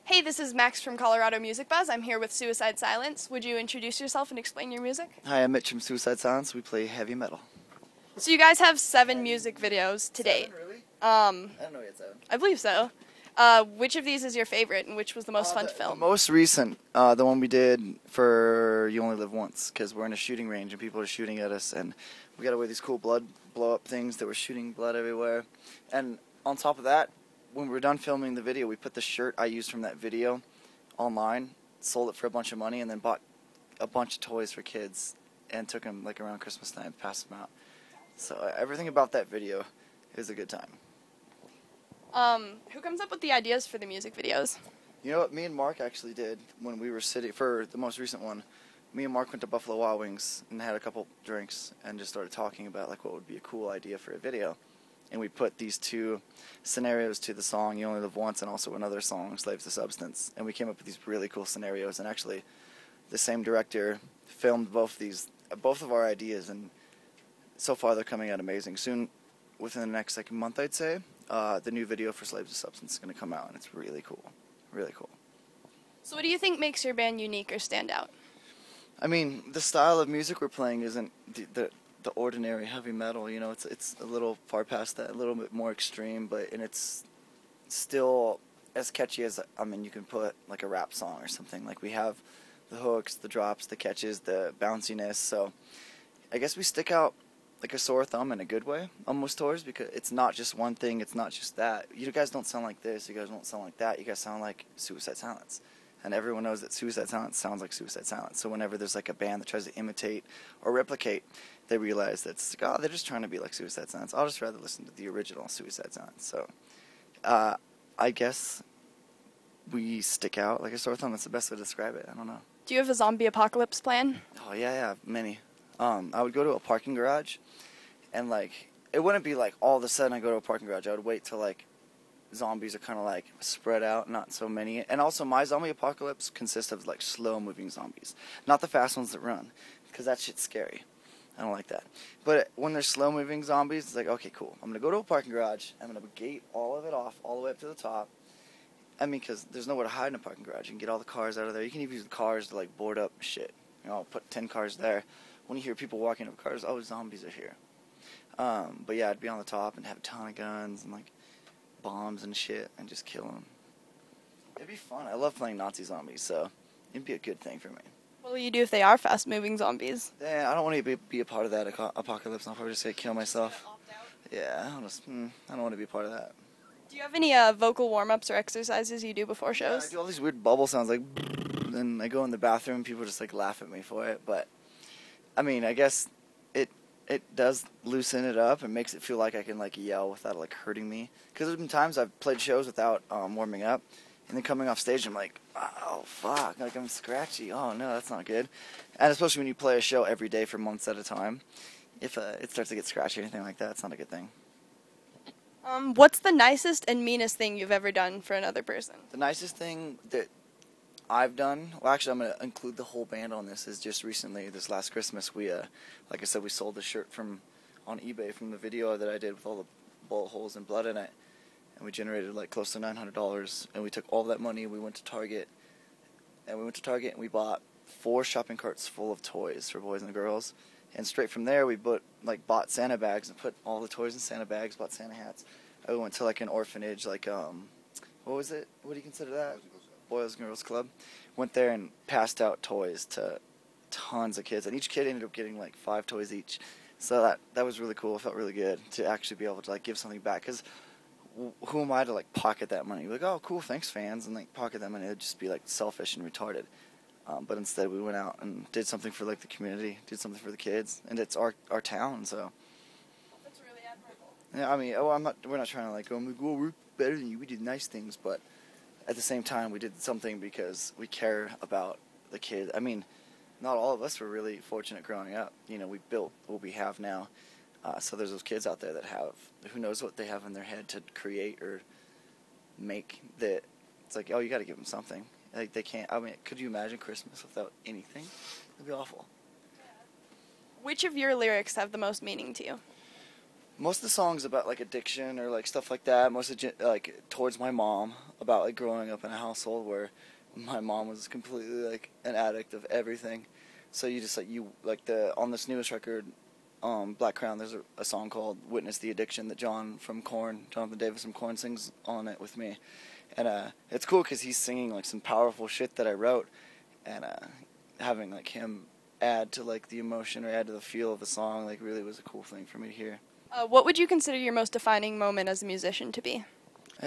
Hey, this is Max from Colorado Music Buzz. I'm here with Suicide Silence. Would you introduce yourself and explain your music? Hi, I'm Mitch from Suicide Silence. We play heavy metal. So you guys have 7 music videos to date. 7, really? I don't know yet, 7. I believe so. Which of these is your favorite, and which was the most fun to film? The most recent, the one we did for You Only Live Once, because we're in a shooting range and people are shooting at us, and we got to wear these cool blood blow-up things that were shooting blood everywhere. And on top of that, when we were done filming the video, we put the shirt I used from that video online, sold it for a bunch of money, and then bought a bunch of toys for kids and took them like around Christmas time, passed them out. So everything about that video is a good time. Who comes up with the ideas for the music videos? You know what, me and Mark actually did when we were sitting, for the most recent one, me and Mark went to Buffalo Wild Wings and had a couple drinks and just started talking about like what would be a cool idea for a video. And we put these 2 scenarios to the song You Only Live Once and also another song, Slaves to Substance. And we came up with these really cool scenarios, and actually the same director filmed both of our ideas, and so far they're coming out amazing. Soon, within the next like month I'd say, the new video for Slaves to Substance is going to come out, and it's really cool. Really cool. So what do you think makes your band unique or stand out? I mean, the style of music we're playing isn't the ordinary heavy metal, you know. It's a little far past that, a little bit more extreme, and it's still as catchy as, I mean, you can put like a rap song or something. Like, we have the hooks, the drops, the catches, the bounciness, so I guess we stick out like a sore thumb in a good way on most tours, because it's not just one thing, it's not just that. You guys don't sound like this, you guys don't sound like that, you guys sound like Suicide Silence. And everyone knows that Suicide Silence sounds like Suicide Silence. So whenever there's like a band that tries to imitate or replicate, they realize that it's like, oh, they're just trying to be like Suicide Silence. I'll just rather listen to the original Suicide Silence. So I guess we stick out like a sore thumb. That's the best way to describe it. I don't know. Do you have a zombie apocalypse plan? Oh, yeah, many. I would go to a parking garage, and like, it wouldn't be like all of a sudden I go to a parking garage. I would wait till like zombies are kind of like spread out, not so many. And also, my zombie apocalypse consists of like slow moving zombies, not the fast ones that run, because that shit's scary. I don't like that. But when there's slow moving zombies, it's like, okay, cool, I'm gonna go to a parking garage, I'm gonna gate all of it off all the way up to the top. I mean, because there's nowhere to hide in a parking garage. You can get all the cars out of there. You can even use the cars to like board up shit. You know, I'll put 10 cars there. When you hear people walking up cars, oh, zombies are here. But yeah, I'd be on the top and have a ton of guns and like bombs and shit and just kill them. It'd be fun. I love playing Nazi zombies, so it'd be a good thing for me. What will you do if they are fast-moving zombies? Yeah, I don't want to be a part of that apocalypse. I'll probably just say kill myself. Yeah, I don't want to be a part of that. Do you have any vocal warm-ups or exercises you do before shows? Yeah, I do all these weird bubble sounds like, and I go in the bathroom, people just like laugh at me for it, but I mean, I guess it does loosen it up and makes it feel like I can like yell without like hurting me. Because there's been times I've played shows without warming up, and then coming off stage I'm like, oh fuck, like I'm scratchy. Oh no, that's not good. And especially when you play a show every day for months at a time, if it starts to get scratchy or anything like that, it's not a good thing. What's the nicest and meanest thing you've ever done for another person? The nicest thing that I've done, well, actually, I'm going to include the whole band on this, is just recently, this last Christmas, we, like I said, we sold a shirt on eBay from the video that I did with all the bullet holes and blood in it, and we generated like close to $900, and we took all that money, we went to Target, and we bought 4 shopping carts full of toys for boys and girls, and straight from there, we bought Santa bags and put all the toys in Santa bags, bought Santa hats. I went to like an orphanage, like, what was it? What do you consider that? Boys and Girls Club. Went there and passed out toys to tons of kids, and each kid ended up getting like 5 toys each. So that was really cool. It felt really good to actually be able to like give something back, because who am I to like pocket that money? Like, oh cool, thanks fans, and like pocket that money. It'd just be like selfish and retarded. But instead we went out and did something for like the community, did something for the kids, and it's our town, so. That's really admirable. Yeah, I mean, we're not trying to like, oh, we're better than you, we did nice things, but at the same time, we did something because we care about the kids. I mean, not all of us were really fortunate growing up. You know, we built what we have now. So there's those kids out there that have, who knows what they have in their head to create or make that, it's like, oh, you got to give them something. Like, they can't, I mean, could you imagine Christmas without anything? It'd be awful. Which of your lyrics have the most meaning to you? most of the songs about like addiction or like stuff like that. Most of like towards my mom, about like growing up in a household where my mom was completely like an addict of everything. So you just like on this newest record, Black Crown. There's a song called "Witness the Addiction" that Jonathan Davis from Korn sings on it with me, and it's cool because he's singing like some powerful shit that I wrote, and having like him add to like the emotion or add to the feel of the song like really was a cool thing for me to hear. What would you consider your most defining moment as a musician to be?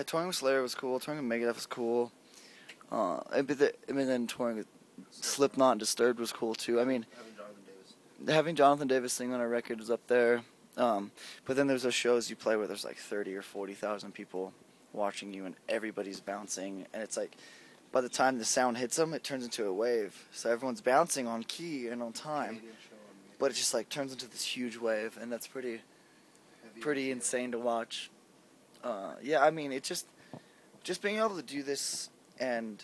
Touring with Slayer was cool. Touring with Megadeth was cool. Then touring with Slipknot and Disturbed was cool too. I mean, having Jonathan Davis sing on a record was up there. But then there's those shows you play where there's like 30 or 40,000 people watching you and everybody's bouncing, and it's like by the time the sound hits them, it turns into a wave. So everyone's bouncing on key and on time, but it just like turns into this huge wave, and that's pretty insane to watch. Yeah, I mean, it just being able to do this and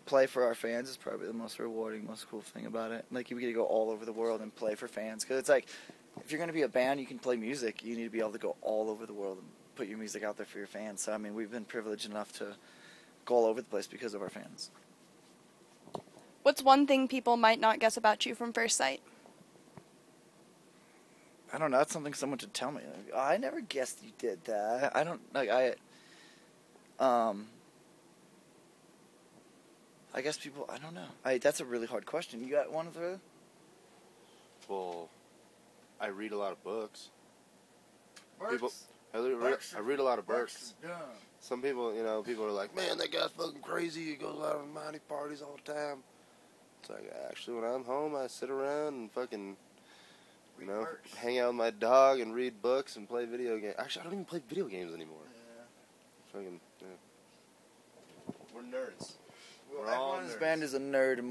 play for our fans is probably the most rewarding, most cool thing about it. Like, you get to go all over the world and play for fans, because it's like, if you're going to be a band, you can play music, you need to be able to go all over the world and put your music out there for your fans. So, I mean, we've been privileged enough to go all over the place because of our fans. What's one thing people might not guess about you from first sight? I don't know. That's something someone should tell me. Like, oh, I never guessed you did that. I don't, like, I guess people, I don't know. That's a really hard question. You got one of those? Well, I read a lot of books. Burks? I read a lot of books. Yeah. Some people, people are like, man, that guy's fucking crazy. He goes out on mighty parties all the time. It's like, actually, when I'm home, I sit around and fucking, hang out with my dog and read books and play video games. Actually, I don't even play video games anymore. Yeah. Fucking, yeah. We're nerds. Well, everyone in this band is a nerd, and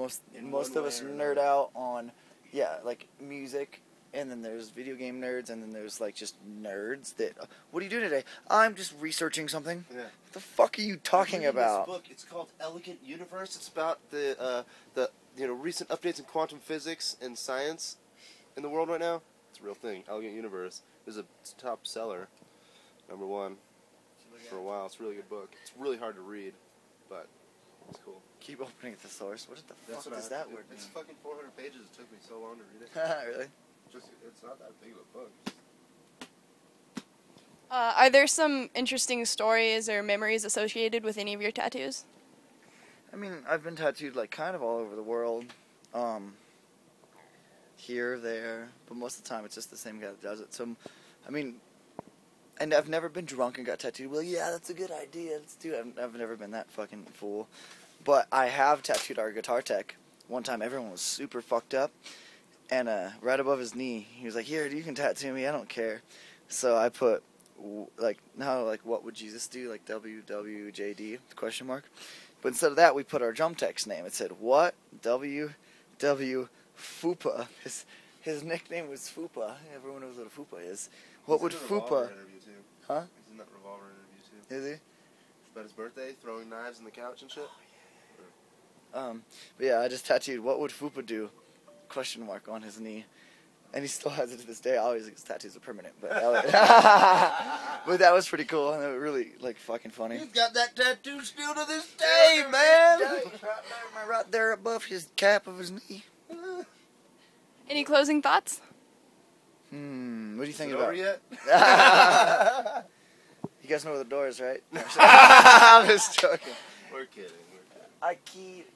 most of us nerd out on, like music, and then there's video game nerds, and then there's like just nerds that. What are you doing today? I'm just researching something. Yeah. What the fuck are you talking about? This book. It's called Elegant Universe. It's about the recent updates in quantum physics and science in the world right now. It's a real thing. Elegant Universe is a top seller, #1 for a while. It's a really good book. It's really hard to read, but it's cool. Keep opening at the source. What the fuck does that word mean? It's fucking 400 pages. It took me so long to read it. Really? It's not that big of a book. Are there some interesting stories or memories associated with any of your tattoos? I mean, I've been tattooed like kind of all over the world. Here, there, but most of the time it's just the same guy that does it. So, I mean, and I've never been drunk and got tattooed. Well, yeah, that's a good idea. Let's do it. I've never been that fucking fool. But I have tattooed our guitar tech. One time everyone was super fucked up. And right above his knee, he was like, here, you can tattoo me. I don't care. So I put, what would Jesus do? Like WWJD, question mark. But instead of that, we put our drum tech's name. It said, what? WW Fupa. His nickname was Fupa. Everyone knows what a Fupa is. What would Fupa? Huh? He's in that Revolver interview too. Is he? It's about his birthday, throwing knives in the couch and shit. But yeah, I just tattooed what would Fupa do? Question mark on his knee. And he still has it to this day. I always think his tattoos are permanent, but but that was pretty cool, and it was really like fucking funny. He's got that tattoo still to this day, man. Right there above his cap of his knee. Any closing thoughts? What do you think Is it about? over yet? You guys know where the door is, right? I'm just joking. We're kidding. I keep